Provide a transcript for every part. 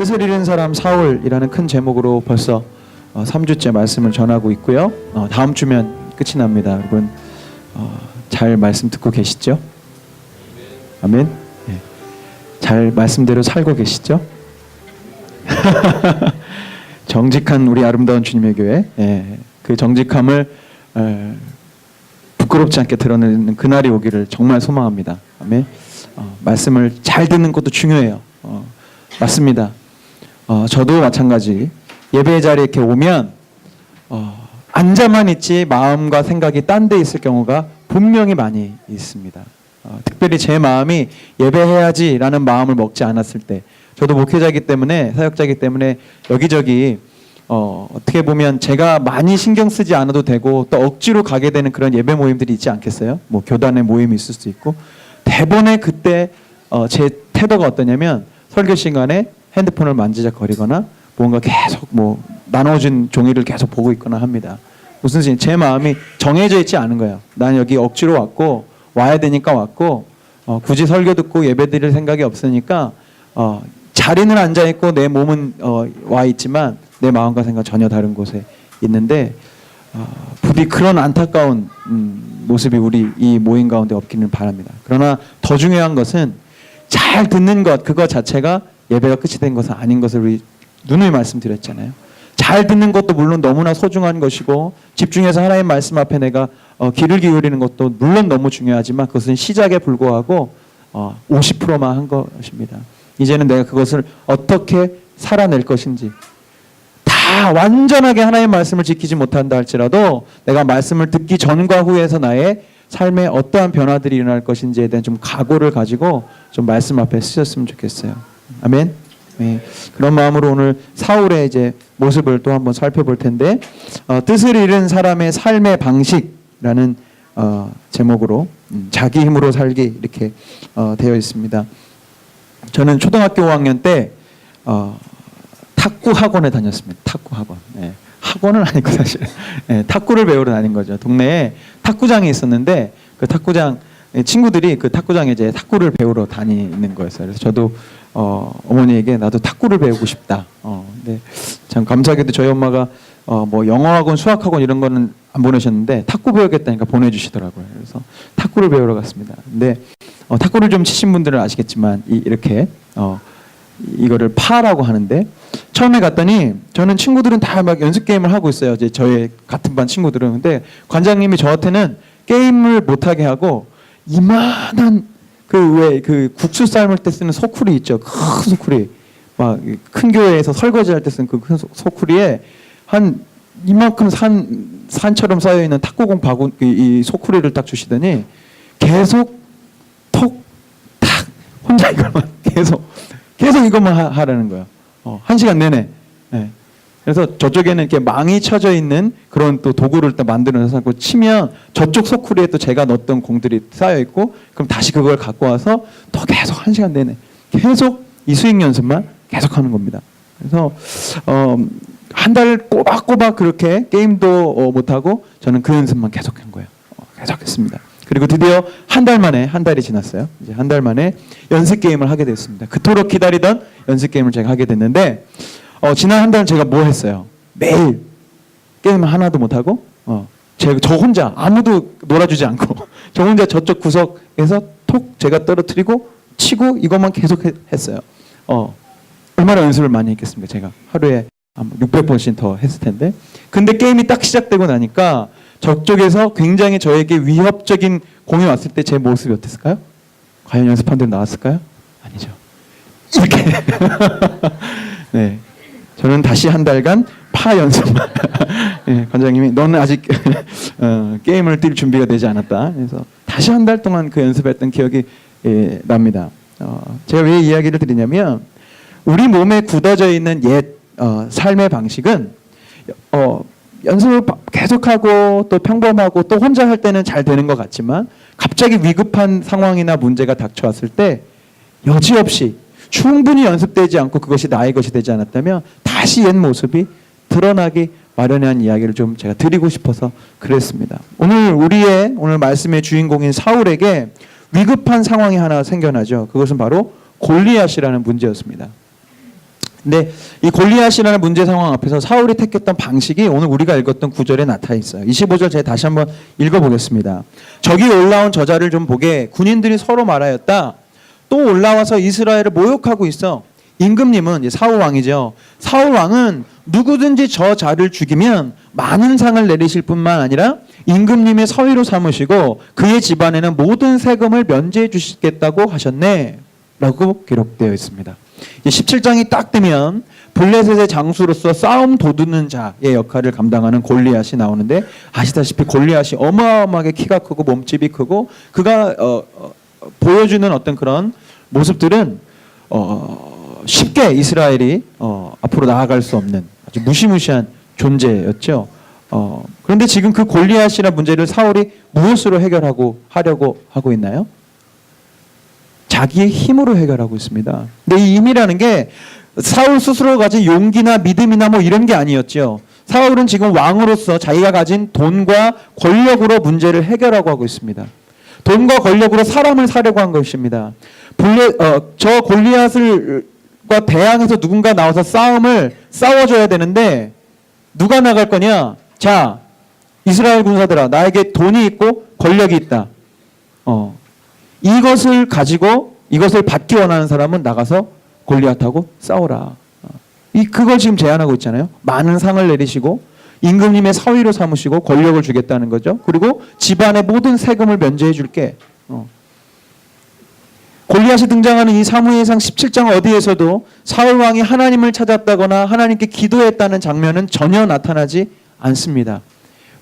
뜻을 잃은 사람 사울이라는 큰 제목으로 벌써 3주째 말씀을 전하고 있고요. 다음 주면 끝이 납니다. 여러분 잘 말씀 듣고 계시죠? 아멘. 네. 잘 말씀대로 살고 계시죠? 정직한 우리 아름다운 주님의 교회, 그 정직함을 부끄럽지 않게 드러내는 그날이 오기를 정말 소망합니다. 아멘. 말씀을 잘 듣는 것도 중요해요. 맞습니다. 저도 마찬가지. 예배 자리에 이렇게 오면 앉아만 있지 마음과 생각이 딴 데 있을 경우가 분명히 많이 있습니다. 특별히 제 마음이 예배해야지라는 마음을 먹지 않았을 때, 저도 목회자이기 때문에, 사역자이기 때문에 여기저기 어떻게 보면 제가 많이 신경 쓰지 않아도 되고 또 억지로 가게 되는 그런 예배 모임들이 있지 않겠어요? 뭐 교단의 모임이 있을 수 있고. 대본에 그때 제 태도가 어떠냐면 설교 시간에 핸드폰을 만지작거리거나 뭔가 계속 뭐 나눠준 종이를 계속 보고 있거나 합니다. 무슨 소리? 제 마음이 정해져 있지 않은 거예요. 난 여기 억지로 왔고 와야 되니까 왔고 굳이 설교 듣고 예배 드릴 생각이 없으니까 자리는 앉아 있고 내 몸은 와 있지만 내 마음과 생각 전혀 다른 곳에 있는데 부디 그런 안타까운 모습이 우리 이 모임 가운데 없기를 바랍니다. 그러나 더 중요한 것은 잘 듣는 것, 그거 자체가 예배가 끝이 된 것은 아닌 것을 우리 누누이 말씀드렸잖아요. 잘 듣는 것도 물론 너무나 소중한 것이고 집중해서 하나님 말씀 앞에 내가 귀를 기울이는 것도 물론 너무 중요하지만 그것은 시작에 불과하고 50%만 한 것입니다. 이제는 내가 그것을 어떻게 살아낼 것인지, 다 완전하게 하나님의 말씀을 지키지 못한다 할지라도 내가 말씀을 듣기 전과 후에서 나의 삶에 어떠한 변화들이 일어날 것인지에 대한 좀 각오를 가지고 좀 말씀 앞에 쓰셨으면 좋겠어요. 아멘. 네. 그런 마음으로 오늘 사울의 이제 모습을 또 한번 살펴볼 텐데, 뜻을 잃은 사람의 삶의 방식이라는 제목으로 자기 힘으로 살기 이렇게 되어 있습니다. 저는 초등학교 5학년 때 탁구 학원에 다녔습니다. 탁구 학원. 네. 학원은 아니고 사실 탁구를 배우러 다닌 거죠. 동네에 탁구장이 있었는데 그 탁구장 친구들이 그 탁구장에 이제 탁구를 배우러 다니는 거였어요. 그래서 저도 어머니에게 나도 탁구를 배우고 싶다. 근데 참 감사하게도 저희 엄마가 뭐 영어학원, 수학학원 이런 거는 안 보내셨는데 탁구 배우겠다니까 보내주시더라고요. 그래서 탁구를 배우러 갔습니다. 근데 탁구를 좀 치신 분들은 아시겠지만 이렇게 이거를 파라고 하는데, 처음에 갔더니 저는 친구들은 다 막 연습 게임을 하고 있어요. 이제 저희 같은 반 친구들은. 근데 관장님이 저한테는 게임을 못하게 하고 이만한 그 국수 삶을 때 쓰는 소쿠리 있죠. 큰 소쿠리. 막 큰 교회에서 설거지 할 때 쓰는 그 큰 소쿠리에 한 이만큼 산처럼 쌓여 있는 탁구공 바구 이 소쿠리를 딱 주시더니 계속 톡 탁 혼자 이걸만 계속 이것만 하라는 거예요. 1시간 내내. 네. 그래서 저쪽에는 이렇게 망이 쳐져 있는 그런 또 도구를 또 만들어서 치면 저쪽 소쿠리에 또 제가 넣었던 공들이 쌓여 있고, 그럼 다시 그걸 갖고 와서 또 계속 1시간 내내 계속 이 스윙 연습만 계속 하는 겁니다. 그래서 한 달 꼬박꼬박 그렇게 게임도 못하고 저는 그 연습만 계속 한 거예요. 계속 했습니다. 그리고 드디어 한 달이 지났어요. 이제 한 달 만에 연습 게임을 하게 됐습니다. 그토록 기다리던 연습 게임을 제가 하게 됐는데, 지난 한 달은 제가 뭐 했어요? 매일 게임을 하나도 못하고, 저 혼자 아무도 놀아주지 않고, 저 혼자 저쪽 구석에서 톡 제가 떨어뜨리고 치고 이것만 계속 했어요. 얼마나 연습을 많이 했겠습니까? 제가 하루에 600번씩 더 했을 텐데. 근데 게임이 딱 시작되고 나니까 저쪽에서 굉장히 저에게 위협적인 공이 왔을 때 제 모습이 어땠을까요? 과연 연습한 대로 나왔을까요? 아니죠. 이렇게. 네. 저는 다시 한 달간 파 연습만. 네, 관장님이 너는 아직 게임을 뛸 준비가 되지 않았다. 그래서 다시 한 달 동안 그 연습했던 기억이 납니다. 제가 왜 이야기를 드리냐면, 우리 몸에 굳어져 있는 옛 삶의 방식은 연습을 계속하고 또 평범하고 또 혼자 할 때는 잘 되는 것 같지만, 갑자기 위급한 상황이나 문제가 닥쳐왔을 때 여지없이 충분히 연습되지 않고 그것이 나의 것이 되지 않았다면 다시 옛 모습이 드러나기 마련한 이야기를 좀 제가 드리고 싶어서 그랬습니다. 오늘 말씀의 주인공인 사울에게 위급한 상황이 하나 생겨나죠. 그것은 바로 골리앗이라는 문제였습니다. 근데 이 골리앗이라는 문제 상황 앞에서 사울이 택했던 방식이 오늘 우리가 읽었던 구절에 나타나 있어요. 25절 제가 다시 한번 읽어보겠습니다. 저기 올라온 저자를 좀 보게 군인들이 서로 말하였다. 또 올라와서 이스라엘을 모욕하고 있어. 임금님은 사울 왕이죠. 사울 왕은 누구든지 저 자를 죽이면 많은 상을 내리실 뿐만 아니라 임금님의 서위로 삼으시고 그의 집안에는 모든 세금을 면제해 주시겠다고 하셨네 라고 기록되어 있습니다. 17장이 딱 되면 블레셋의 장수로서 싸움 도두는 자의 역할을 감당하는 골리앗이 나오는데, 아시다시피 골리앗이 어마어마하게 키가 크고 몸집이 크고 그가 보여주는 어떤 그런 모습들은 쉽게 이스라엘이 앞으로 나아갈 수 없는 아주 무시무시한 존재였죠. 그런데 지금 그 골리앗이라는 문제를 사울이 무엇으로 하려고 하고 있나요? 자기의 힘으로 해결하고 있습니다. 근데 이 힘이라는 게 사울 스스로 가진 용기나 믿음이나 뭐 이런 게 아니었죠. 사울은 지금 왕으로서 자기가 가진 돈과 권력으로 문제를 해결하고 하고 있습니다. 돈과 권력으로 사람을 사려고 한 것입니다. 저 골리앗과 대항해서 누군가 나와서 싸워줘야 되는데 누가 나갈 거냐? 자, 이스라엘 군사들아, 나에게 돈이 있고 권력이 있다. 이것을 가지고 이것을 받기 원하는 사람은 나가서 골리앗하고 싸우라. 그걸 지금 제안하고 있잖아요. 많은 상을 내리시고 임금님의 서위로 삼으시고 권력을 주겠다는 거죠. 그리고 집안의 모든 세금을 면제해 줄게. 골리앗이 등장하는 이 사무엘상 17장 어디에서도 사울 왕이 하나님을 찾았다거나 하나님께 기도했다는 장면은 전혀 나타나지 않습니다.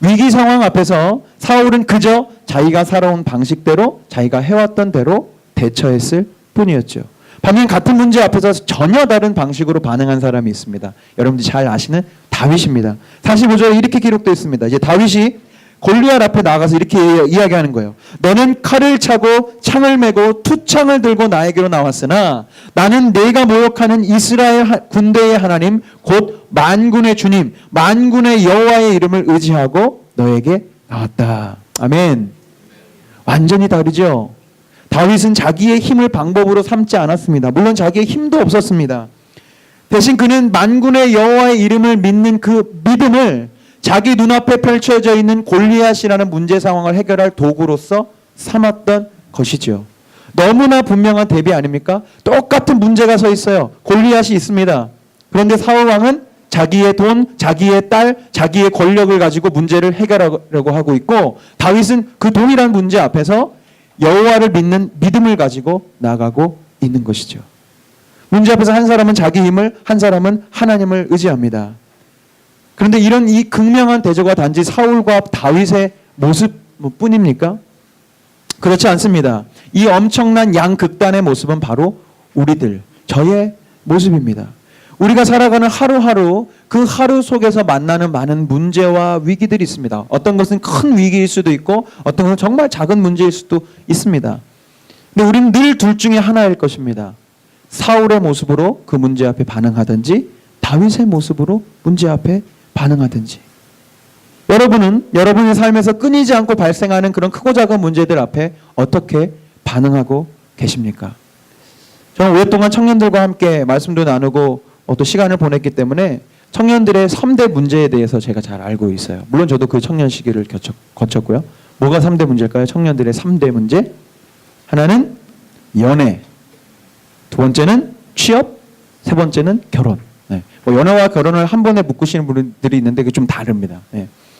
위기 상황 앞에서 사울은 그저 자기가 살아온 방식대로 자기가 해왔던 대로 대처했을 뿐이었죠. 반면 같은 문제 앞에서 전혀 다른 방식으로 반응한 사람이 있습니다. 여러분들이 잘 아시는 다윗입니다. 45절에 이렇게 기록되어 있습니다. 이제 다윗이 골리앗 앞에 나가서 이렇게 이야기하는 거예요. 너는 칼을 차고 창을 메고 투창을 들고 나에게로 나왔으나 나는 내가 모욕하는 이스라엘 군대의 하나님 곧 만군의 주님 만군의 여호와의 이름을 의지하고 너에게 나왔다. 아멘. 완전히 다르죠. 다윗은 자기의 힘을 방법으로 삼지 않았습니다. 물론 자기의 힘도 없었습니다. 대신 그는 만군의 여호와의 이름을 믿는 그 믿음을 자기 눈앞에 펼쳐져 있는 골리앗이라는 문제 상황을 해결할 도구로서 삼았던 것이죠. 너무나 분명한 대비 아닙니까? 똑같은 문제가 서 있어요. 골리앗이 있습니다. 그런데 사울 왕은 자기의 돈, 자기의 딸, 자기의 권력을 가지고 문제를 해결하려고 하고 있고, 다윗은 그 동일한 문제 앞에서 여호와를 믿는 믿음을 가지고 나가고 있는 것이죠. 문제 앞에서 한 사람은 자기 힘을, 한 사람은 하나님을 의지합니다. 그런데 이런 이 극명한 대조가 단지 사울과 다윗의 모습뿐입니까? 그렇지 않습니다. 이 엄청난 양극단의 모습은 바로 우리들, 저의 모습입니다. 우리가 살아가는 하루하루 그 하루 속에서 만나는 많은 문제와 위기들이 있습니다. 어떤 것은 큰 위기일 수도 있고 어떤 것은 정말 작은 문제일 수도 있습니다. 근데 우리는 늘 둘 중에 하나일 것입니다. 사울의 모습으로 그 문제 앞에 반응하든지 다윗의 모습으로 문제 앞에 반응하든지. 여러분은 여러분의 삶에서 끊이지 않고 발생하는 그런 크고 작은 문제들 앞에 어떻게 반응하고 계십니까? 저는 오랫동안 청년들과 함께 말씀도 나누고 또 시간을 보냈기 때문에 청년들의 3대 문제에 대해서 제가 잘 알고 있어요. 물론 저도 그 청년 시기를 거쳤고요. 뭐가 3대 문제일까요? 청년들의 3대 문제. 하나는 연애, 두 번째는 취업, 세 번째는 결혼. 뭐 연애와 결혼을 한 번에 묶으시는 분들이 있는데 그게 좀 다릅니다.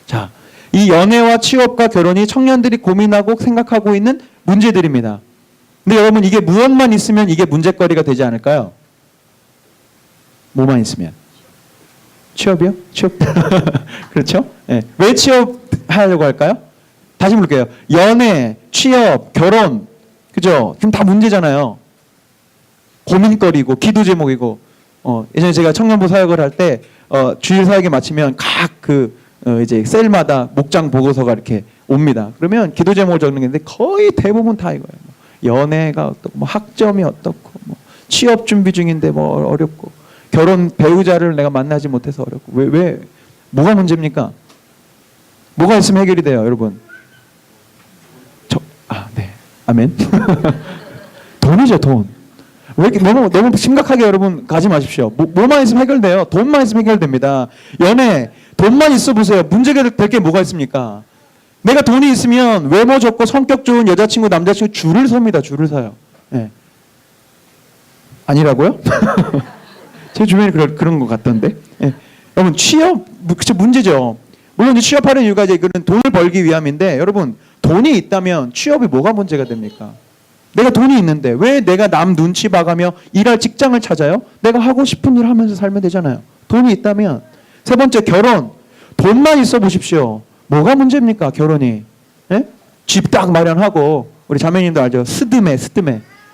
자, 이 연애와 취업과 결혼이 청년들이 고민하고 생각하고 있는 문제들입니다. 근데 여러분, 이게 무엇만 있으면 이게 문제거리가 되지 않을까요? 뭐만 있으면? 취업이요? 취업. 그렇죠? 왜 취업하려고 할까요? 다시 물을게요. 연애, 취업, 결혼, 그죠? 지금 다 문제잖아요. 고민거리고 기도 제목이고. 예전에 제가 청년부 사역을 할 때 주일 사역이 마치면 각 이제 셀마다 목장 보고서가 이렇게 옵니다. 그러면 기도 제목을 적는 게 있는데 거의 대부분 다 이거예요. 연애가 어떻고, 뭐 학점이 어떻고, 뭐 취업 준비 중인데 뭐 어렵고, 결혼 배우자를 내가 만나지 못해서 어렵고. 왜 뭐가 문제입니까? 뭐가 있으면 해결이 돼요, 여러분? 네, 아멘. 돈이죠, 돈. 왜 이렇게 너무 심각하게 여러분 가지 마십시오. 뭐만 있으면 해결돼요. 돈만 있으면 해결됩니다. 연애 돈만 있어 보세요. 문제가 될 게 뭐가 있습니까? 내가 돈이 있으면 외모 좋고 성격 좋은 여자친구 남자친구 줄을 섭니다. 줄을 서요. 네. 아니라고요? 제 주변에 그런 것 같던데. 네. 여러분 취업 그쵸 문제죠. 물론 이제 취업하는 이유가 이제 그런 돈을 벌기 위함인데 여러분 돈이 있다면 취업이 뭐가 문제가 됩니까? 내가 돈이 있는데 왜 내가 남 눈치 봐가며 일할 직장을 찾아요? 내가 하고 싶은 일 하면서 살면 되잖아요. 돈이 있다면. 세 번째 결혼. 돈만 있어 보십시오. 뭐가 문제입니까? 결혼이. 예? 집 딱 마련하고 우리 자매님도 알죠? 스드메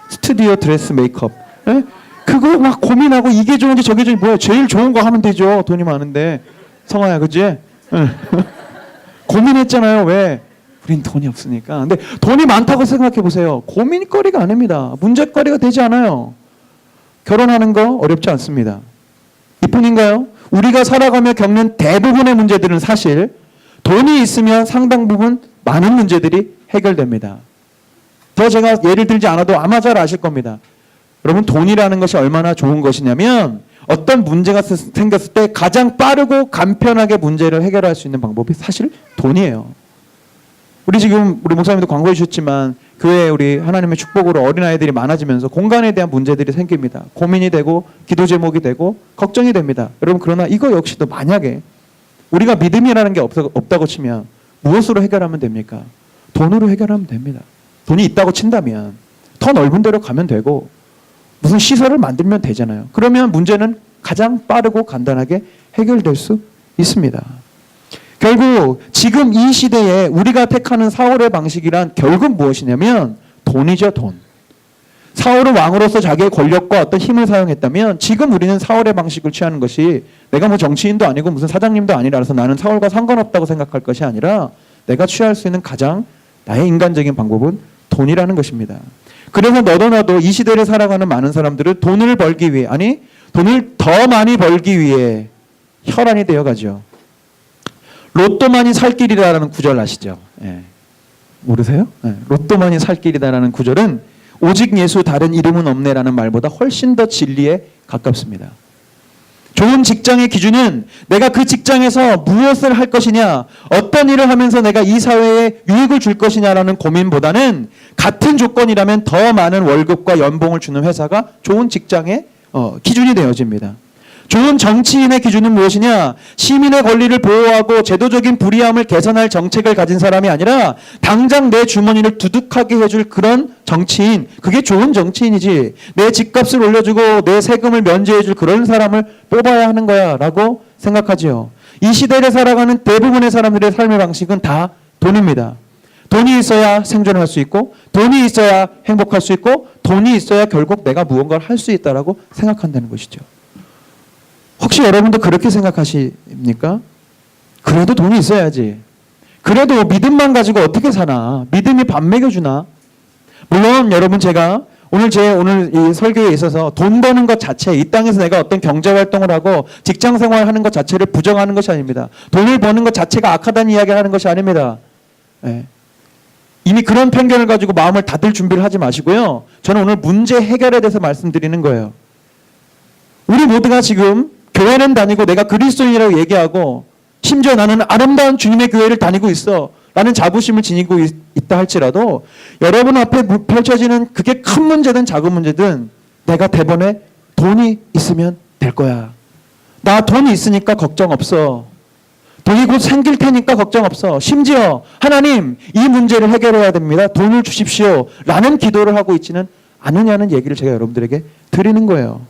스튜디오 드레스 메이크업. 예? 그거 막 고민하고 이게 좋은지 저게 좋은지 뭐야 제일 좋은 거 하면 되죠. 돈이 많은데. 성아야 그치? 예. 고민했잖아요. 왜? 우린 돈이 없으니까. 근데 돈이 많다고 생각해 보세요. 고민거리가 아닙니다. 문제거리가 되지 않아요. 결혼하는 거 어렵지 않습니다. 이뿐인가요? 우리가 살아가며 겪는 대부분의 문제들은 사실 돈이 있으면 상당 부분 많은 문제들이 해결됩니다. 더 제가 예를 들지 않아도 아마 잘 아실 겁니다. 여러분 돈이라는 것이 얼마나 좋은 것이냐면 어떤 문제가 생겼을 때 가장 빠르고 간편하게 문제를 해결할 수 있는 방법이 사실 돈이에요. 우리 목사님도 광고해 주셨지만 교회에 우리 하나님의 축복으로 어린아이들이 많아지면서 공간에 대한 문제들이 생깁니다. 고민이 되고 기도 제목이 되고 걱정이 됩니다. 여러분 그러나 이거 역시도 만약에 우리가 믿음이라는 게 없다고 치면 무엇으로 해결하면 됩니까? 돈으로 해결하면 됩니다. 돈이 있다고 친다면 더 넓은 데로 가면 되고 무슨 시설을 만들면 되잖아요. 그러면 문제는 가장 빠르고 간단하게 해결될 수 있습니다. 결국 지금 이 시대에 우리가 택하는 사울의 방식이란 결국 무엇이냐면 돈이죠. 돈. 사울은 왕으로서 자기의 권력과 어떤 힘을 사용했다면 지금 우리는 사울의 방식을 취하는 것이 내가 뭐 정치인도 아니고 무슨 사장님도 아니라서 나는 사울과 상관없다고 생각할 것이 아니라 내가 취할 수 있는 가장 나의 인간적인 방법은 돈이라는 것입니다. 그래서 너도 나도 이 시대를 살아가는 많은 사람들은 돈을 벌기 위해 아니 돈을 더 많이 벌기 위해 혈안이 되어가죠. 로또만이 살 길이다라는 구절 아시죠? 예. 모르세요? 예. 로또만이 살 길이다라는 구절은 오직 예수 다른 이름은 없네라는 말보다 훨씬 더 진리에 가깝습니다. 좋은 직장의 기준은 내가 그 직장에서 무엇을 할 것이냐, 어떤 일을 하면서 내가 이 사회에 유익을 줄 것이냐라는 고민보다는 같은 조건이라면 더 많은 월급과 연봉을 주는 회사가 좋은 직장의 기준이 되어집니다. 좋은 정치인의 기준은 무엇이냐? 시민의 권리를 보호하고 제도적인 불이함을 개선할 정책을 가진 사람이 아니라 당장 내 주머니를 두둑하게 해줄 그런 정치인, 그게 좋은 정치인이지 내 집값을 올려주고 내 세금을 면제해줄 그런 사람을 뽑아야 하는 거야 라고 생각하지요. 이 시대를 살아가는 대부분의 사람들의 삶의 방식은 다 돈입니다. 돈이 있어야 생존할 수 있고 돈이 있어야 행복할 수 있고 돈이 있어야 결국 내가 무언가를 할 수 있다라고 생각한다는 것이죠. 혹시 여러분도 그렇게 생각하십니까? 그래도 돈이 있어야지. 그래도 믿음만 가지고 어떻게 사나? 믿음이 밥 먹여주나? 물론 여러분 제가 오늘 이 설교에 있어서 돈 버는 것 자체, 이 땅에서 내가 어떤 경제 활동을 하고 직장 생활하는 것 자체를 부정하는 것이 아닙니다. 돈을 버는 것 자체가 악하다는 이야기를 하는 것이 아닙니다. 네. 이미 그런 편견을 가지고 마음을 닫을 준비를 하지 마시고요. 저는 오늘 문제 해결에 대해서 말씀드리는 거예요. 우리 모두가 지금 교회는 다니고 내가 그리스도인이라고 얘기하고 심지어 나는 아름다운 주님의 교회를 다니고 있어 라는 자부심을 지니고 있다 할지라도 여러분 앞에 펼쳐지는 그게 큰 문제든 작은 문제든 내가 대번에 돈이 있으면 될 거야. 나 돈이 있으니까 걱정 없어. 돈이 곧 생길 테니까 걱정 없어. 심지어 하나님 이 문제를 해결해야 됩니다. 돈을 주십시오 라는 기도를 하고 있지는 않느냐는 얘기를 제가 여러분들에게 드리는 거예요.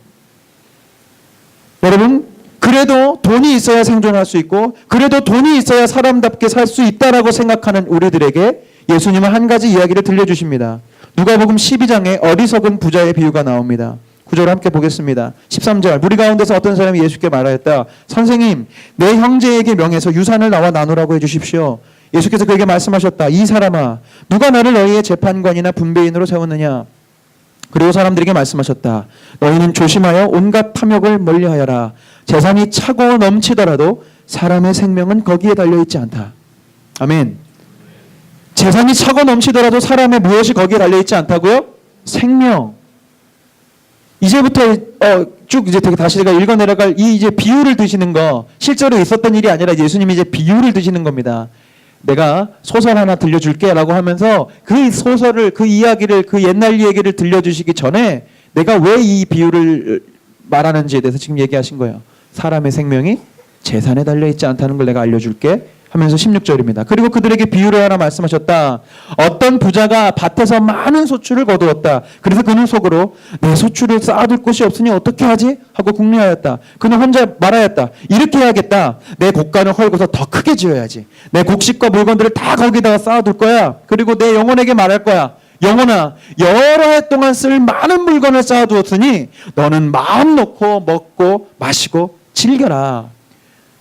여러분 그래도 돈이 있어야 생존할 수 있고 그래도 돈이 있어야 사람답게 살 수 있다라고 생각하는 우리들에게 예수님은 한 가지 이야기를 들려주십니다. 누가복음 12장에 어리석은 부자의 비유가 나옵니다. 구절을 함께 보겠습니다. 13절 무리 가운데서 어떤 사람이 예수께 말하였다. 선생님 내 형제에게 명해서 유산을 나와 나누라고 해주십시오. 예수께서 그에게 말씀하셨다. 이 사람아 누가 나를 너희의 재판관이나 분배인으로 세웠느냐. 그리고 사람들에게 말씀하셨다. 너희는 조심하여 온갖 탐욕을 멀리하여라. 재산이 차고 넘치더라도 사람의 생명은 거기에 달려있지 않다. 아멘. 재산이 차고 넘치더라도 사람의 무엇이 거기에 달려있지 않다고요? 생명. 이제부터 쭉 이제 다시 제가 읽어 내려갈 이 이제 비유를 드시는 거, 실제로 있었던 일이 아니라 예수님이 이제 비유를 드시는 겁니다. 내가 소설 하나 들려줄게라고 하면서 그 소설을, 그 이야기를, 그 옛날 얘기를 들려주시기 전에 내가 왜 이 비유를 말하는지에 대해서 지금 얘기하신 거예요. 사람의 생명이 재산에 달려있지 않다는 걸 내가 알려줄게 하면서 16절입니다. 그리고 그들에게 비유를 하나 말씀하셨다. 어떤 부자가 밭에서 많은 소출을 거두었다. 그래서 그는 속으로 내 소출을 쌓아둘 곳이 없으니 어떻게 하지? 하고 궁리하였다. 그는 혼자 말하였다. 이렇게 해야겠다. 내 곡간을 헐고서 더 크게 지어야지. 내 곡식과 물건들을 다 거기다가 쌓아둘 거야. 그리고 내 영혼에게 말할 거야. 영혼아, 여러 해 동안 쓸 많은 물건을 쌓아두었으니 너는 마음 놓고 먹고 마시고 즐겨라.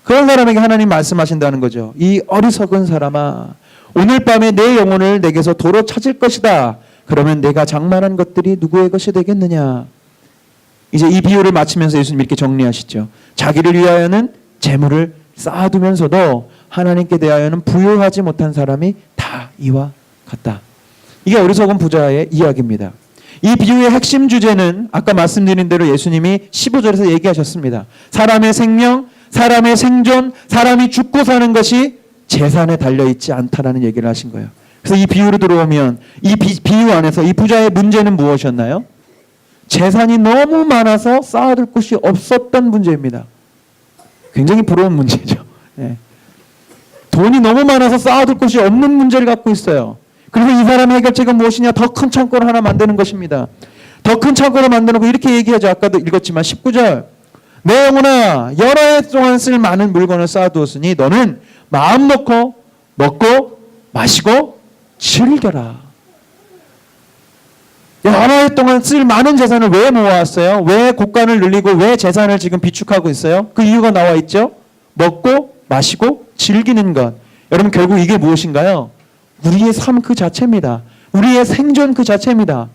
그런 사람에게 하나님 말씀하신다는 거죠. 이 어리석은 사람아, 오늘 밤에 내 영혼을 내게서 도로 찾을 것이다. 그러면 내가 장만한 것들이 누구의 것이 되겠느냐. 이제 이 비유를 마치면서 예수님 이렇게 정리하시죠. 자기를 위하여는 재물을 쌓아두면서도 하나님께 대하여는 부유하지 못한 사람이 다 이와 같다. 이게 어리석은 부자의 이야기입니다. 이 비유의 핵심 주제는 아까 말씀드린 대로 예수님이 15절에서 얘기하셨습니다. 사람의 생명, 사람의 생존, 사람이 죽고 사는 것이 재산에 달려있지 않다라는 얘기를 하신 거예요. 그래서 이 비유로 들어오면 이 비유 안에서 이 부자의 문제는 무엇이었나요? 재산이 너무 많아서 쌓아둘 곳이 없었던 문제입니다. 굉장히 부러운 문제죠. 네. 돈이 너무 많아서 쌓아둘 곳이 없는 문제를 갖고 있어요. 그래서 이 사람의 해결책은 무엇이냐? 더 큰 창고를 하나 만드는 것입니다. 더 큰 창고를 만드는 거 이렇게 얘기하죠. 아까도 읽었지만 19절. 내 영혼아, 여러 해 동안 쓸 많은 물건을 쌓아두었으니 너는 마음 놓고 먹고 마시고 즐겨라. 여러 해 동안 쓸 많은 재산을 왜 모아왔어요? 왜 곡간을 늘리고 왜 재산을 지금 비축하고 있어요? 그 이유가 나와 있죠. 먹고 마시고 즐기는 것. 여러분 결국 이게 무엇인가요? 우리의 삶 그 자체입니다. 우리의 생존 그 자체입니다.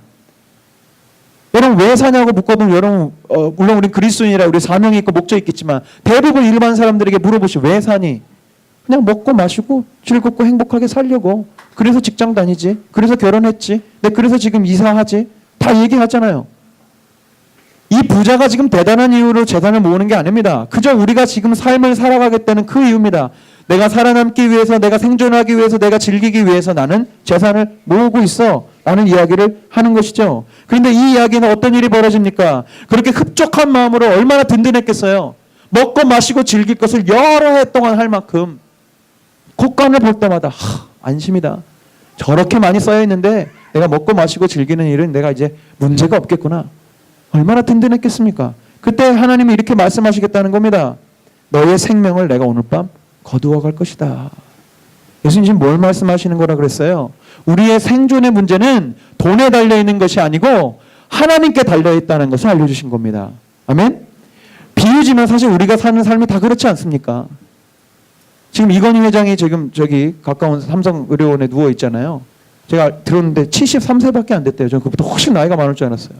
여러분 왜 사냐고 묻거든. 여러분 물론 우리 그리스도인이라 우리 사명이 있고 목적이 있겠지만 대부분 일반 사람들에게 물어보시면 왜 사니? 그냥 먹고 마시고 즐겁고 행복하게 살려고. 그래서 직장 다니지. 그래서 결혼했지. 그래서 지금 이사하지. 다 얘기하잖아요. 이 부자가 지금 대단한 이유로 재산을 모으는 게 아닙니다. 그저 우리가 지금 삶을 살아가겠다는 그 이유입니다. 내가 살아남기 위해서, 내가 생존하기 위해서, 내가 즐기기 위해서 나는 재산을 모으고 있어 라는 이야기를 하는 것이죠. 그런데 이 이야기는 어떤 일이 벌어집니까? 그렇게 흡족한 마음으로 얼마나 든든했겠어요. 먹고 마시고 즐길 것을 여러 해 동안 할 만큼 곡간을 볼 때마다 안심이다. 저렇게 많이 쌓여 있는데 내가 먹고 마시고 즐기는 일은 내가 이제 문제가 없겠구나. 얼마나 든든했겠습니까? 그때 하나님이 이렇게 말씀하시겠다는 겁니다. 너의 생명을 내가 오늘 밤 거두어 갈 것이다. 예수님 지금 뭘 말씀하시는 거라 그랬어요? 우리의 생존의 문제는 돈에 달려있는 것이 아니고 하나님께 달려있다는 것을 알려주신 겁니다. 아멘? 비유지만 사실 우리가 사는 삶이 다 그렇지 않습니까? 지금 이건희 회장이 지금 저기 가까운 삼성의료원에 누워 있잖아요. 제가 들었는데 73세밖에 안 됐대요. 저는 그보다 훨씬 나이가 많을 줄 알았어요.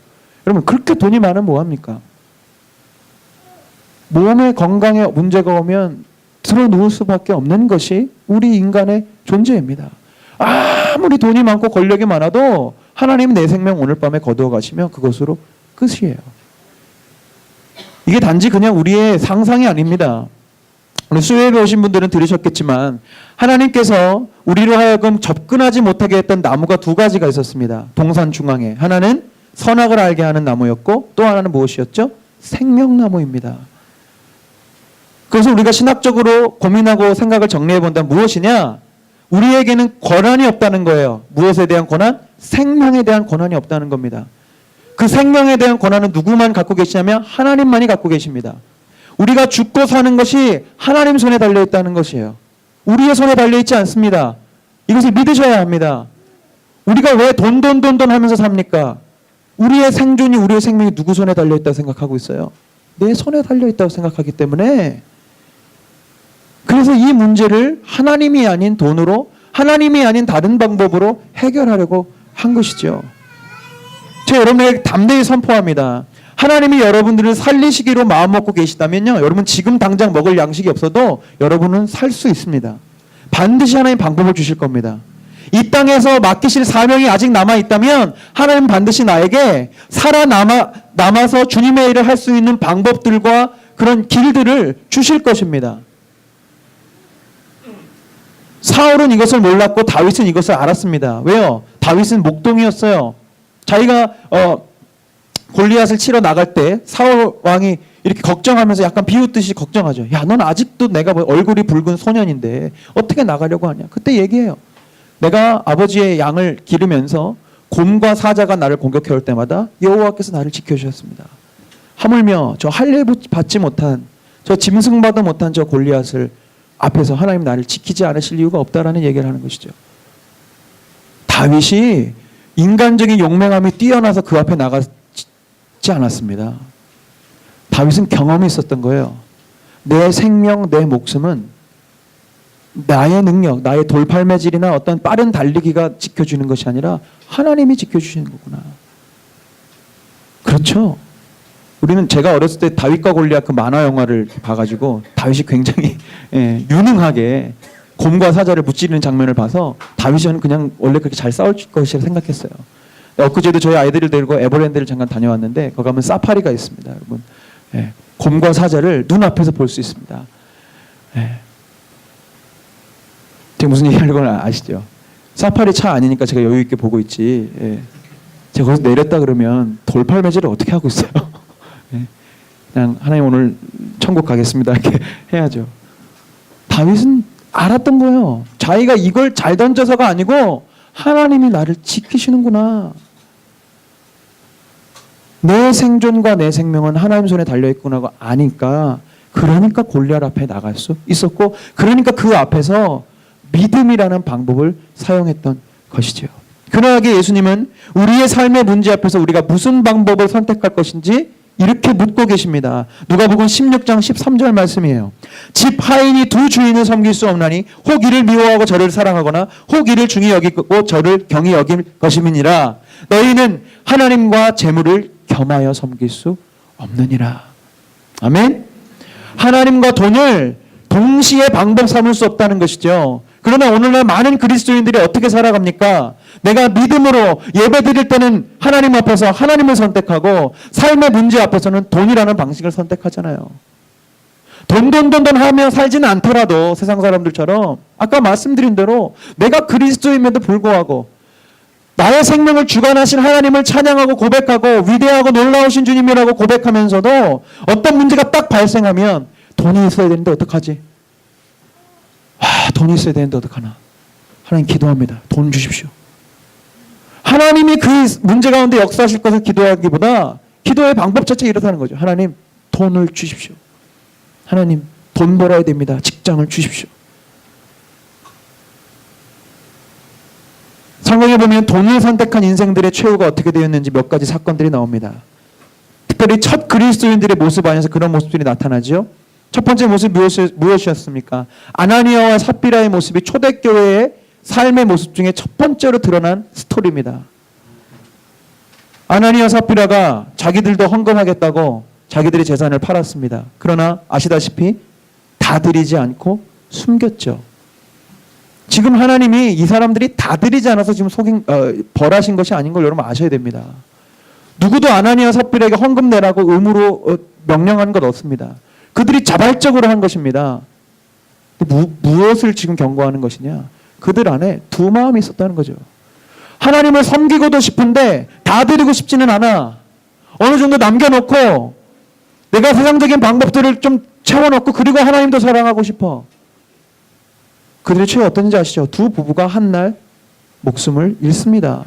여러분 그렇게 돈이 많으면 뭐합니까? 몸의 건강에 문제가 오면 들어 누울 수밖에 없는 것이 우리 인간의 존재입니다. 아무리 돈이 많고 권력이 많아도 하나님 내 생명 오늘 밤에 거두어 가시면 그것으로 끝이에요. 이게 단지 그냥 우리의 상상이 아닙니다. 오늘 수요예배 오신 분들은 들으셨겠지만 하나님께서 우리로 하여금 접근하지 못하게 했던 나무가 두 가지가 있었습니다. 동산 중앙에. 하나는 선악을 알게 하는 나무였고 또 하나는 무엇이었죠? 생명나무입니다. 그래서 우리가 신학적으로 고민하고 생각을 정리해 본다면 무엇이냐? 우리에게는 권한이 없다는 거예요. 무엇에 대한 권한? 생명에 대한 권한이 없다는 겁니다. 그 생명에 대한 권한은 누구만 갖고 계시냐면 하나님만이 갖고 계십니다. 우리가 죽고 사는 것이 하나님 손에 달려있다는 것이에요. 우리의 손에 달려있지 않습니다. 이것을 믿으셔야 합니다. 우리가 왜 돈 하면서 삽니까? 우리의 생존이, 우리의 생명이 누구 손에 달려있다고 생각하고 있어요? 내 손에 달려있다고 생각하기 때문에 그래서 이 문제를 하나님이 아닌 돈으로, 하나님이 아닌 다른 방법으로 해결하려고 한 것이죠. 제가 여러분에게 담대히 선포합니다. 하나님이 여러분들을 살리시기로 마음먹고 계시다면요, 여러분 지금 당장 먹을 양식이 없어도 여러분은 살 수 있습니다. 반드시 하나님 방법을 주실 겁니다. 이 땅에서 맡기실 사명이 아직 남아 있다면 하나님 반드시 나에게 살아남아서 주님의 일을 할 수 있는 방법들과 그런 길들을 주실 것입니다. 사울은 이것을 몰랐고 다윗은 이것을 알았습니다. 왜요? 다윗은 목동이었어요. 자기가 골리앗을 치러 나갈 때 사울 왕이 이렇게 걱정하면서 약간 비웃듯이 걱정하죠. 야, 넌 아직도 내가 얼굴이 붉은 소년인데 어떻게 나가려고 하냐. 그때 얘기해요. 내가 아버지의 양을 기르면서 곰과 사자가 나를 공격해 올 때마다 여호와께서 나를 지켜주셨습니다. 하물며 저 할례 받지 못한, 저 짐승받아 못한 저 골리앗을 앞에서 하나님 나를 지키지 않으실 이유가 없다라는 얘기를 하는 것이죠. 다윗이 인간적인 용맹함이 뛰어나서 그 앞에 나가지 않았습니다. 다윗은 경험이 있었던 거예요. 내 생명, 내 목숨은 나의 능력, 나의 돌팔매질이나 어떤 빠른 달리기가 지켜주는 것이 아니라 하나님이 지켜주시는 거구나. 그렇죠. 우리는 제가 어렸을 때 다윗과 골리앗 그 만화 영화를 봐가지고 다윗이 굉장히 유능하게 곰과 사자를 무찌르는 장면을 봐서 다윗은 그냥 원래 그렇게 잘 싸울 것이라 생각했어요. 엊그제도 저희 아이들을 데리고 에버랜드를 잠깐 다녀왔는데 거기 가면 사파리가 있습니다. 여러분, 곰과 사자를 눈앞에서 볼 수 있습니다. 제가 무슨 얘기 하려고 아시죠? 사파리 차 아니니까 제가 여유 있게 보고 있지. 제가 거기서 내렸다 그러면 돌팔매질을 어떻게 하고 있어요? 그냥 하나님 오늘 천국 가겠습니다 이렇게 해야죠. 다윗은 알았던 거예요. 자기가 이걸 잘 던져서가 아니고 하나님이 나를 지키시는구나. 내 생존과 내 생명은 하나님 손에 달려있구나 아니까, 그러니까 골리앗 앞에 나갈 수 있었고, 그러니까 그 앞에서 믿음이라는 방법을 사용했던 것이죠. 그러하게 예수님은 우리의 삶의 문제 앞에서 우리가 무슨 방법을 선택할 것인지 이렇게 묻고 계십니다. 누가복음 16장 13절 말씀이에요. 집 하인이 두 주인을 섬길 수 없나니 혹 이를 미워하고 저를 사랑하거나 혹 이를 중히 여기고 저를 경히 여길 것임이니라. 너희는 하나님과 재물을 겸하여 섬길 수 없느니라. 아멘. 하나님과 돈을 동시에 방법 삼을 수 없다는 것이죠. 그러나 오늘날 많은 그리스도인들이 어떻게 살아갑니까? 내가 믿음으로 예배 드릴 때는 하나님 앞에서 하나님을 선택하고 삶의 문제 앞에서는 돈이라는 방식을 선택하잖아요. 돈 하며 살지는 않더라도 세상 사람들처럼 아까 말씀드린 대로 내가 그리스도임에도 불구하고 나의 생명을 주관하신 하나님을 찬양하고 고백하고 위대하고 놀라우신 주님이라고 고백하면서도 어떤 문제가 딱 발생하면 돈이 있어야 되는데 어떡하지? 돈이 있어야 되는데 어떡하나? 하나님 기도합니다. 돈 주십시오. 하나님이 그 문제 가운데 역사하실 것을 기도하기보다 기도의 방법 자체가 이렇다는 거죠. 하나님 돈을 주십시오. 하나님 돈 벌어야 됩니다. 직장을 주십시오. 성경에 보면 돈을 선택한 인생들의 최후가 어떻게 되었는지 몇 가지 사건들이 나옵니다. 특별히 첫 그리스도인들의 모습 안에서 그런 모습들이 나타나죠. 첫 번째 모습 무엇이었습니까? 아나니아와 삽비라의 모습이 초대교회의 삶의 모습 중에 첫 번째로 드러난 스토리입니다. 아나니아 삽비라가 자기들도 헌금하겠다고 자기들의 재산을 팔았습니다. 그러나 아시다시피 다 드리지 않고 숨겼죠. 지금 하나님이 이 사람들이 다 드리지 않아서 지금 벌하신 것이 아닌 걸 여러분 아셔야 됩니다. 누구도 아나니아 삽비라에게 헌금 내라고 의무로 명령한 것 없습니다. 그들이 자발적으로 한 것입니다. 무엇을 지금 경고하는 것이냐? 그들 안에 두 마음이 있었다는 거죠. 하나님을 섬기고도 싶은데 다 드리고 싶지는 않아. 어느 정도 남겨놓고 내가 세상적인 방법들을 좀 채워놓고 그리고 하나님도 사랑하고 싶어. 그들의 최후 어떤지 아시죠? 두 부부가 한 날 목숨을 잃습니다.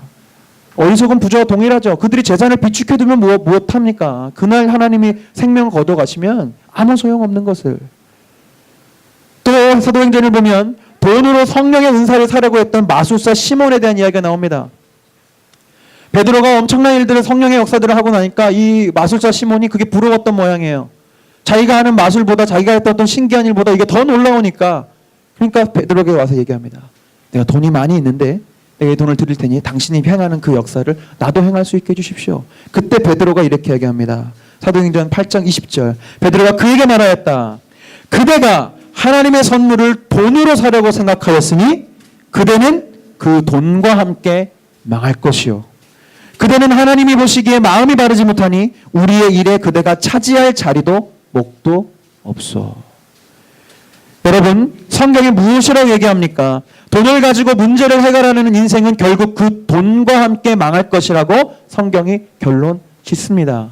어리석은 부자와 동일하죠. 그들이 재산을 비축해두면 무엇합니까? 그날 하나님이 생명을 거둬가시면 아무 소용없는 것을. 또 사도행전을 보면 돈으로 성령의 은사를 사려고 했던 마술사 시몬에 대한 이야기가 나옵니다. 베드로가 엄청난 일들을 성령의 역사들을 하고 나니까 이 마술사 시몬이 그게 부러웠던 모양이에요. 자기가 하는 마술보다 자기가 했던 어떤 신기한 일보다 이게 더 놀라우니까, 그러니까 베드로에게 와서 얘기합니다. 내가 돈이 많이 있는데 내가 이 돈을 드릴 테니 당신이 행하는 그 역사를 나도 행할 수 있게 해주십시오. 그때 베드로가 이렇게 얘기합니다. 사도행전 8장 20절. 베드로가 그에게 말하였다. 그대가 하나님의 선물을 돈으로 사려고 생각하였으니 그대는 그 돈과 함께 망할 것이요. 그대는 하나님이 보시기에 마음이 바르지 못하니 우리의 일에 그대가 차지할 자리도 목도 없소. 여러분, 성경이 무엇이라고 얘기합니까? 돈을 가지고 문제를 해결하는 인생은 결국 그 돈과 함께 망할 것이라고 성경이 결론 짓습니다.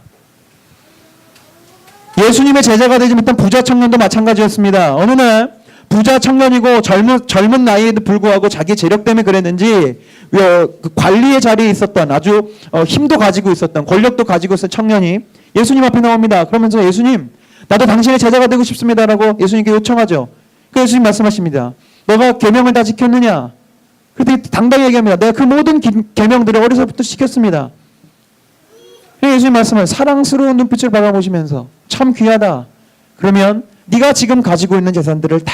예수님의 제자가 되지 못한 부자 청년도 마찬가지였습니다. 어느 날 부자 청년이고 젊은 나이에도 불구하고 자기 재력 때문에 그랬는지 그 관리의 자리에 있었던 아주 힘도 가지고 있었던 권력도 가지고 있었던 청년이 예수님 앞에 나옵니다. 그러면서 예수님, 나도 당신의 제자가 되고 싶습니다라고 예수님께 요청하죠. 그 예수님 말씀하십니다. 너가 계명을 다 지켰느냐? 그때 당당히 얘기합니다. 내가 그 모든 계명들을 어려서부터 지켰습니다. 예수님 말씀을 사랑스러운 눈빛을 바라보시면서 참 귀하다. 그러면 네가 지금 가지고 있는 재산들을 다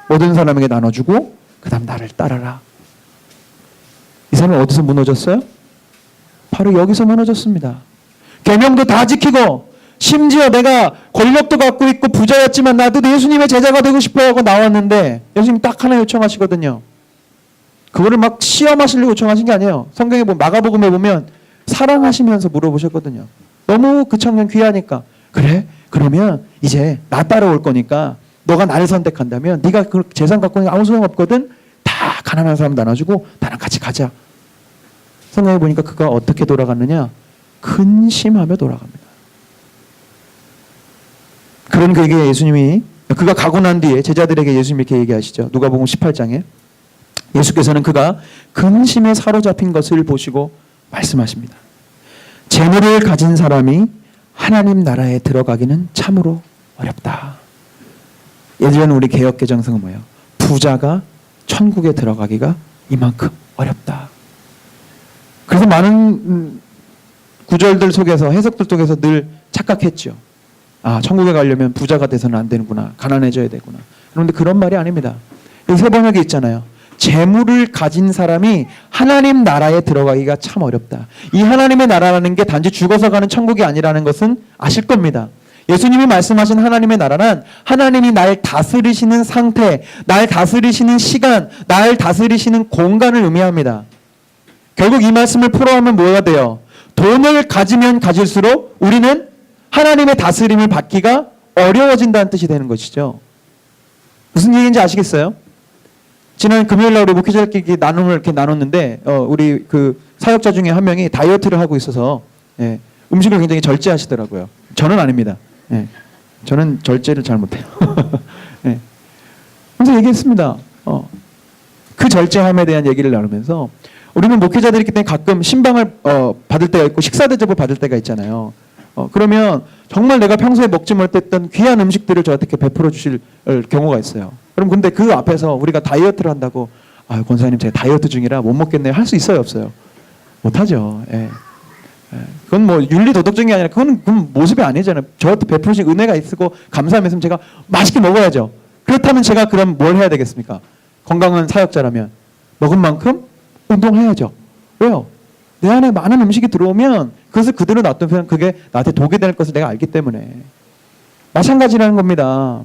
모든 사람에게 나눠주고 그 다음 나를 따라라. 이 사람은 어디서 무너졌어요? 바로 여기서 무너졌습니다. 계명도 다 지키고 심지어 내가 권력도 갖고 있고 부자였지만 나도 예수님의 제자가 되고 싶어 하고 나왔는데 예수님 딱 하나 요청하시거든요. 그거를 막 시험하시려고 요청하신 게 아니에요. 성경에 보면 마가복음에 보면 사랑하시면서 물어보셨거든요. 너무 그 청년 귀하니까. 그래? 그러면 이제 나 따라올 거니까 너가 나를 선택한다면 네가 그 재산 갖고 있는 게 아무 소용없거든. 다 가난한 사람 나눠주고 나랑 같이 가자. 성경에 보니까 그가 어떻게 돌아갔느냐? 근심하며 돌아갑니다. 그런 그에게 예수님이 그가 가고 난 뒤에 제자들에게 예수님이 이렇게 얘기하시죠. 누가복음 18장에 예수께서는 그가 근심에 사로잡힌 것을 보시고 말씀하십니다. 재물을 가진 사람이 하나님 나라에 들어가기는 참으로 어렵다. 예전 우리 개역개정성은 뭐예요? 부자가 천국에 들어가기가 이만큼 어렵다. 그래서 많은 구절들 속에서 해석들 속에서 늘 착각했죠. 아, 천국에 가려면 부자가 돼서는 안 되는구나. 가난해져야 되구나. 그런데 그런 말이 아닙니다. 여기 세 번역에 있잖아요. 재물을 가진 사람이 하나님 나라에 들어가기가 참 어렵다. 이 하나님의 나라라는 게 단지 죽어서 가는 천국이 아니라는 것은 아실 겁니다. 예수님이 말씀하신 하나님의 나라는 하나님이 날 다스리시는 상태, 날 다스리시는 시간, 날 다스리시는 공간을 의미합니다. 결국 이 말씀을 풀어하면 뭐가 돼요? 돈을 가지면 가질수록 우리는 하나님의 다스림을 받기가 어려워진다는 뜻이 되는 것이죠. 무슨 얘기인지 아시겠어요? 지난 금요일날 우리 목회자들끼리 나눔을 이렇게 나눴는데 우리 그 사역자 중에 한 명이 다이어트를 하고 있어서 음식을 굉장히 절제하시더라고요. 저는 아닙니다. 저는 절제를 잘 못해요. 그래서 얘기했습니다. 그 절제함에 대한 얘기를 나누면서 우리는 목회자들이기 때문에 가끔 신방을 받을 때가 있고 식사 대접을 받을 때가 있잖아요. 그러면 정말 내가 평소에 먹지 못했던 귀한 음식들을 저한테 이렇게 베풀어 주실 경우가 있어요. 그럼 근데 그 앞에서 우리가 다이어트를 한다고 권사님 제가 다이어트 중이라 못 먹겠네요. 할 수 있어요, 없어요? 못하죠. 그건 뭐 윤리 도덕적인 게 아니라 그건 모습이 아니잖아요. 저한테 베푸신 은혜가 있고 감사하면서 제가 맛있게 먹어야죠. 그렇다면 제가 그럼 뭘 해야 되겠습니까? 건강한 사역자라면 먹은 만큼 운동해야죠. 왜요? 내 안에 많은 음식이 들어오면 그것을 그대로 놔두면 그게 나한테 독이 될 것을 내가 알기 때문에 마찬가지라는 겁니다.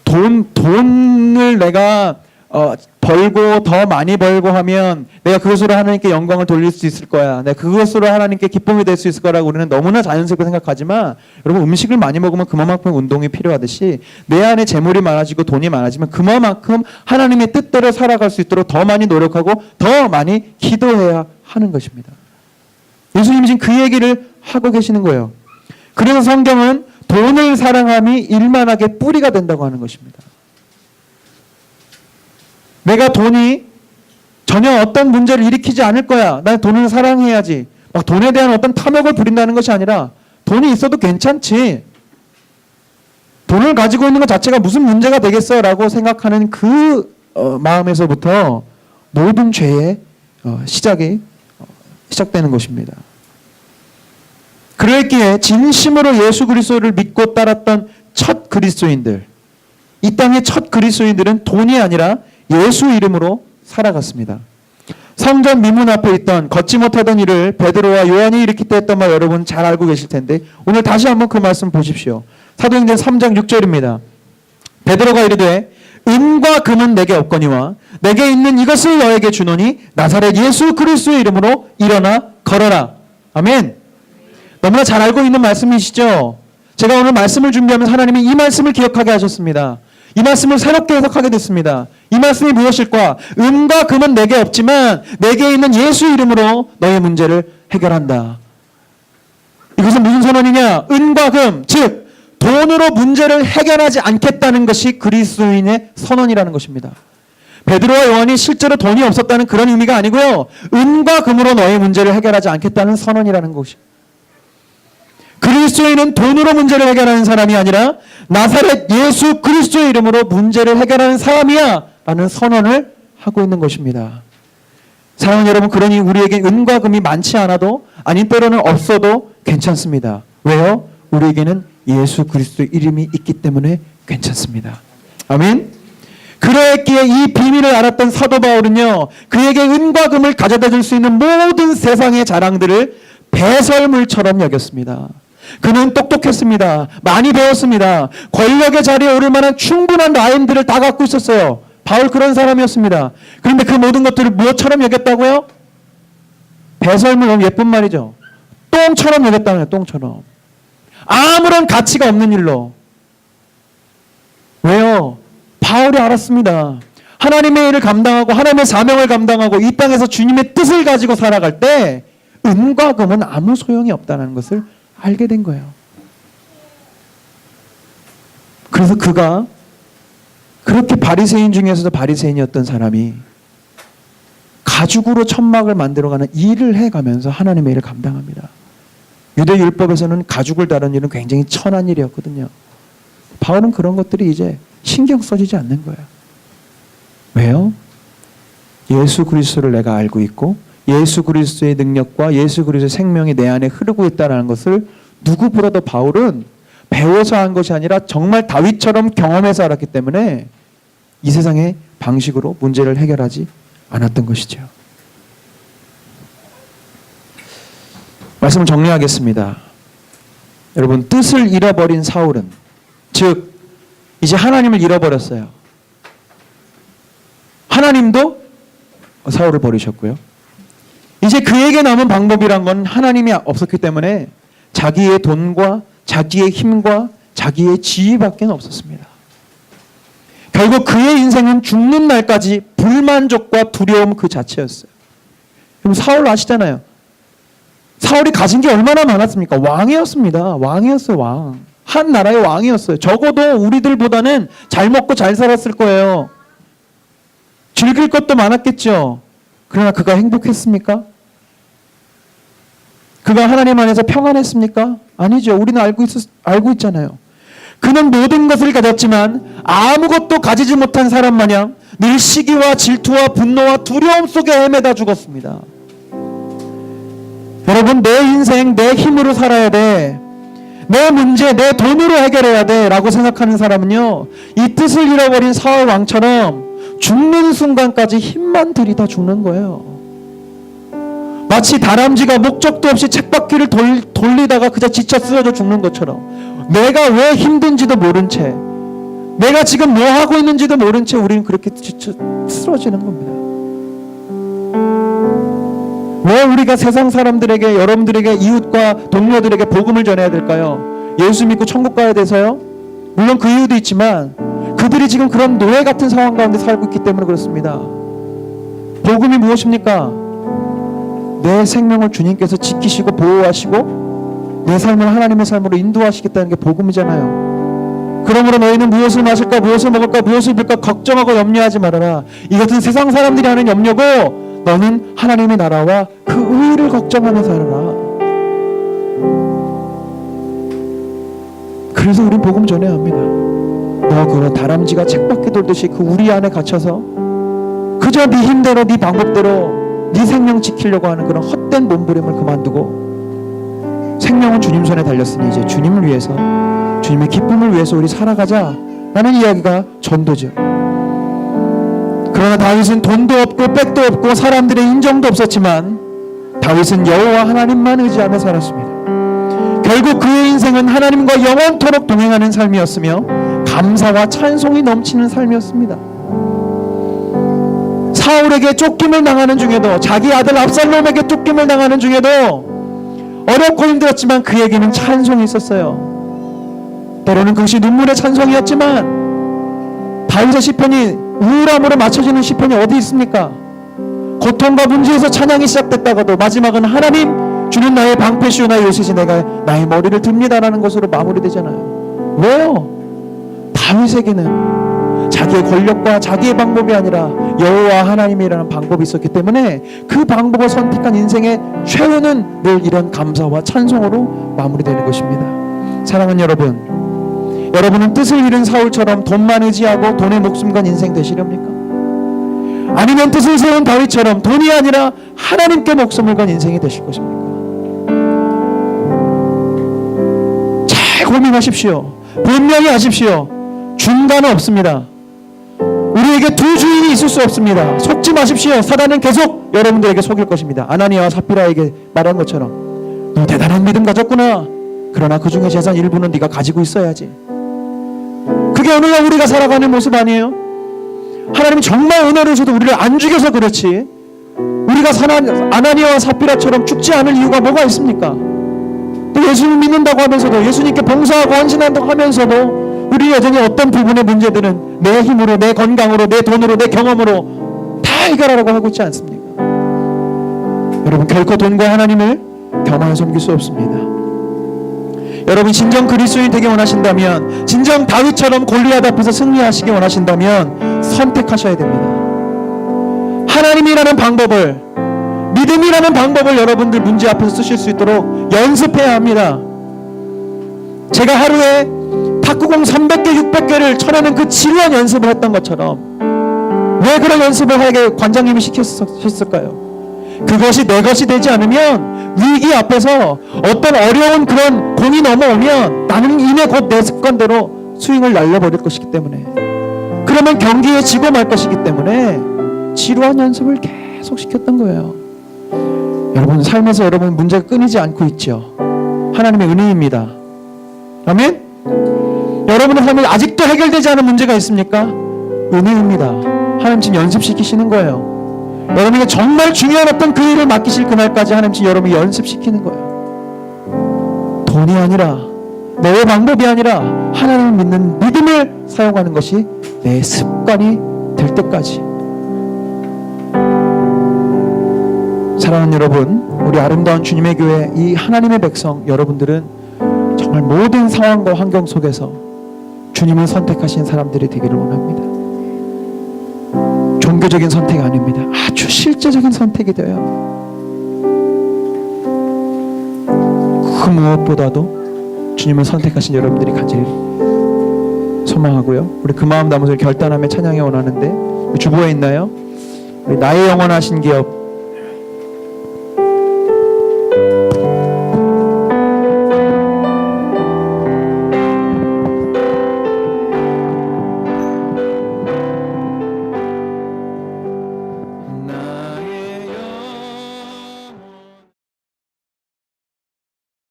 돈을 내가 벌고 더 많이 벌고 하면 내가 그것으로 하나님께 영광을 돌릴 수 있을 거야. 내가 그것으로 하나님께 기쁨이 될 수 있을 거라고 우리는 너무나 자연스럽게 생각하지만 여러분 음식을 많이 먹으면 그만큼 운동이 필요하듯이 내 안에 재물이 많아지고 돈이 많아지면 그만큼 하나님의 뜻대로 살아갈 수 있도록 더 많이 노력하고 더 많이 기도해야 하는 것입니다. 예수님이 지금 그 얘기를 하고 계시는 거예요. 그래서 성경은 돈을 사랑함이 일만하게 뿌리가 된다고 하는 것입니다. 내가 돈이 전혀 어떤 문제를 일으키지 않을 거야. 난 돈을 사랑해야지. 막 돈에 대한 어떤 탐욕을 부린다는 것이 아니라 돈이 있어도 괜찮지. 돈을 가지고 있는 것 자체가 무슨 문제가 되겠어 라고 생각하는 그 마음에서부터 모든 죄의 시작되는 것입니다. 그랬기에 진심으로 예수 그리스도를 믿고 따랐던 첫 그리스도인들, 이 땅의 첫 그리스도인들은 돈이 아니라 예수 이름으로 살아갔습니다. 성전 미문 앞에 있던 걷지 못하던 일을 베드로와 요한이 일으키다 했던 말 여러분 잘 알고 계실 텐데 오늘 다시 한번 그 말씀 보십시오. 사도행전 3장 6절입니다. 베드로가 이르되 은과 금은 내게 없거니와 내게 있는 이것을 너에게 주노니 나사렛 예수 그리스도의 이름으로 일어나 걸어라. 아멘. 너무나 잘 알고 있는 말씀이시죠? 제가 오늘 말씀을 준비하면서 하나님이 이 말씀을 기억하게 하셨습니다. 이 말씀을 새롭게 해석하게 됐습니다. 이 말씀이 무엇일까? 은과 금은 내게 없지만 내게 있는 예수 이름으로 너의 문제를 해결한다. 이것은 무슨 선언이냐? 은과 금, 즉 돈으로 문제를 해결하지 않겠다는 것이 그리스도인의 선언이라는 것입니다. 베드로와 요한이 실제로 돈이 없었다는 그런 의미가 아니고요. 은과 금으로 너의 문제를 해결하지 않겠다는 선언이라는 것이. 그리스도인은 돈으로 문제를 해결하는 사람이 아니라 나사렛 예수 그리스도의 이름으로 문제를 해결하는 사람이야 라는 선언을 하고 있는 것입니다. 사랑하는 여러분, 그러니 우리에게 은과 금이 많지 않아도 아닌 때로는 없어도 괜찮습니다. 왜요? 우리에게는 예수 그리스도의 이름이 있기 때문에 괜찮습니다. 아멘. 그러했기에 이 비밀을 알았던 사도 바울은요, 그에게 은과 금을 가져다 줄 수 있는 모든 세상의 자랑들을 배설물처럼 여겼습니다. 그는 똑똑했습니다. 많이 배웠습니다. 권력의 자리에 오를 만한 충분한 라인들을 다 갖고 있었어요. 바울 그런 사람이었습니다. 그런데 그 모든 것들을 무엇처럼 여겼다고요? 배설물, 너무 예쁜 말이죠. 똥처럼 여겼다는 거예요. 똥처럼. 아무런 가치가 없는 일로. 왜요? 바울이 알았습니다. 하나님의 일을 감당하고 하나님의 사명을 감당하고 이 땅에서 주님의 뜻을 가지고 살아갈 때 은과 금은 아무 소용이 없다는 것을 알게 된 거예요. 그래서 그가 그렇게 바리새인 중에서도 바리새인이었던 사람이 가죽으로 천막을 만들어가는 일을 해가면서 하나님의 일을 감당합니다. 유대 율법에서는 가죽을 다루는 일은 굉장히 천한 일이었거든요. 바울은 그런 것들이 이제 신경 써지지 않는 거예요. 왜요? 예수 그리스도를 내가 알고 있고 예수 그리스도의 능력과 예수 그리스도의 생명이 내 안에 흐르고 있다는 것을 누구보다도 바울은 배워서 한 것이 아니라 정말 다윗처럼 경험해서 알았기 때문에 이 세상의 방식으로 문제를 해결하지 않았던 것이죠. 말씀을 정리하겠습니다. 여러분, 뜻을 잃어버린 사울은, 즉 이제 하나님을 잃어버렸어요. 하나님도 사울을 버리셨고요. 이제 그에게 남은 방법이란 건 하나님이 없었기 때문에 자기의 돈과 자기의 힘과 자기의 지위밖에 없었습니다. 결국 그의 인생은 죽는 날까지 불만족과 두려움 그 자체였어요. 그럼 사울 아시잖아요. 사울이 가진 게 얼마나 많았습니까? 왕이었습니다. 왕이었어요. 왕. 한 나라의 왕이었어요. 적어도 우리들보다는 잘 먹고 잘 살았을 거예요. 즐길 것도 많았겠죠. 그러나 그가 행복했습니까? 그가 하나님 안에서 평안했습니까? 아니죠. 우리는 알고 있잖아요. 그는 모든 것을 가졌지만 아무것도 가지지 못한 사람 마냥 늘 시기와 질투와 분노와 두려움 속에 헤매다 죽었습니다. 여러분, 내 인생 내 힘으로 살아야 돼. 내 문제 내 돈으로 해결해야 돼 라고 생각하는 사람은요, 이 뜻을 잃어버린 사울 왕처럼 죽는 순간까지 힘만 들이다 죽는 거예요. 마치 다람쥐가 목적도 없이 쳇바퀴를 돌리다가 그저 지쳐 쓰러져 죽는 것처럼 내가 왜 힘든지도 모른 채, 내가 지금 뭐 하고 있는지도 모른 채 우리는 그렇게 지쳐 쓰러지는 겁니다. 왜 우리가 세상 사람들에게, 여러분들에게, 이웃과 동료들에게 복음을 전해야 될까요? 예수 믿고 천국 가야 돼서요? 물론 그 이유도 있지만 그들이 지금 그런 노예 같은 상황 가운데 살고 있기 때문에 그렇습니다. 복음이 무엇입니까? 내 생명을 주님께서 지키시고 보호하시고 내 삶을 하나님의 삶으로 인도하시겠다는 게 복음이잖아요. 그러므로 너희는 무엇을 마실까, 무엇을 먹을까, 무엇을 입을까 걱정하고 염려하지 말아라. 이것은 세상 사람들이 하는 염려고 너는 하나님의 나라와 그 의를 걱정하며 살아라. 그래서 우린 복음 전해야 합니다. 너 그런 다람쥐가 쳇바퀴 돌듯이 그 우리 안에 갇혀서 그저 네 힘대로 네 방법대로 네 생명 지키려고 하는 그런 헛된 몸부림을 그만두고 생명은 주님 손에 달렸으니 이제 주님을 위해서, 주님의 기쁨을 위해서 우리 살아가자 라는 이야기가 전도죠. 그러나 다윗은 돈도 없고 백도 없고 사람들의 인정도 없었지만 다윗은 여호와 하나님만 의지하며 살았습니다. 결국 그의 인생은 하나님과 영원토록 동행하는 삶이었으며 감사와 찬송이 넘치는 삶이었습니다. 사울에게 쫓김을 당하는 중에도, 자기 아들 압살롬에게 쫓김을 당하는 중에도 어렵고 힘들었지만 그에게는 찬송이 있었어요. 때로는 그것이 눈물의 찬송이었지만 다윗의 시편이 우울함으로 맞춰지는 시편이 어디 있습니까? 고통과 문제에서 찬양이 시작됐다가도 마지막은 하나님 주는 나의 방패시오 나의 요새시 내가 나의 머리를 듭니다라는 것으로 마무리되잖아요. 왜요? 다윗에게는 자기의 권력과 자기의 방법이 아니라 여호와 하나님이라는 방법이 있었기 때문에 그 방법을 선택한 인생의 최후는 늘 이런 감사와 찬송으로 마무리되는 것입니다. 사랑하는 여러분, 여러분은 뜻을 잃은 사울처럼 돈만 의지하고 돈에 목숨 건 인생 되시렵니까? 아니면 뜻을 세운 다윗처럼 돈이 아니라 하나님께 목숨을 건 인생이 되실 것입니까? 잘 고민하십시오. 분명히 하십시오. 중간은 없습니다. 우리에게 두 주인이 있을 수 없습니다. 속지 마십시오. 사단은 계속 여러분들에게 속일 것입니다. 아나니아와 삽비라에게 말한 것처럼 너 대단한 믿음 가졌구나. 그러나 그 중에 재산 일부는 네가 가지고 있어야지. 그게 오늘날 우리가 살아가는 모습 아니에요? 하나님이 정말 은혜를 줘도 우리를 안 죽여서 그렇지, 우리가 아나니아와 삽비라처럼 죽지 않을 이유가 뭐가 있습니까? 또 예수님 믿는다고 하면서도, 예수님께 봉사하고 헌신한다고 하면서도 우리 여전히 어떤 부분의 문제들은 내 힘으로, 내 건강으로, 내 돈으로, 내 경험으로 다 해결하라고 하고 있지 않습니까? 여러분, 결코 돈과 하나님을 겸하여 섬길 수 없습니다. 여러분, 진정 그리스도인이 되기 원하신다면, 진정 다윗처럼 골리앗 앞에서 승리하시기 원하신다면 선택하셔야 됩니다. 하나님이라는 방법을, 믿음이라는 방법을 여러분들 문제 앞에서 쓰실 수 있도록 연습해야 합니다. 제가 하루에 탁구공 300개, 600개를 쳐내는 그 지루한 연습을 했던 것처럼, 왜 그런 연습을 하게 관장님이 시켰을까요? 그것이 내 것이 되지 않으면 위기 앞에서 어떤 어려운 그런 공이 넘어오면 나는 이내 곧 내 습관대로 스윙을 날려버릴 것이기 때문에, 그러면 경기에 지고 말 것이기 때문에 지루한 연습을 계속 시켰던 거예요. 여러분, 삶에서 여러분 문제가 끊이지 않고 있죠. 하나님의 은혜입니다. 아멘? 여러분의 삶에 아직도 해결되지 않은 문제가 있습니까? 은혜입니다. 하나님 지금 연습시키시는 거예요. 여러분에게 정말 중요한 어떤 그 일을 맡기실 그날까지 하나님 지금 여러분이 연습시키는 거예요. 돈이 아니라, 내 방법이 아니라 하나님을 믿는 믿음을 사용하는 것이 내 습관이 될 때까지. 사랑하는 여러분, 우리 아름다운 주님의 교회, 이 하나님의 백성 여러분들은 정말 모든 상황과 환경 속에서 주님을 선택하신 사람들이 되기를 원합니다. 종교적인 선택이 아닙니다. 아주 실제적인 선택이 돼요. 그 무엇보다도 주님을 선택하신 여러분들이 간절히 소망하고요. 우리 그 마음 담아서 결단하며 찬양해 원하는데, 주보에 있나요? 우리 나의 영원하신 기업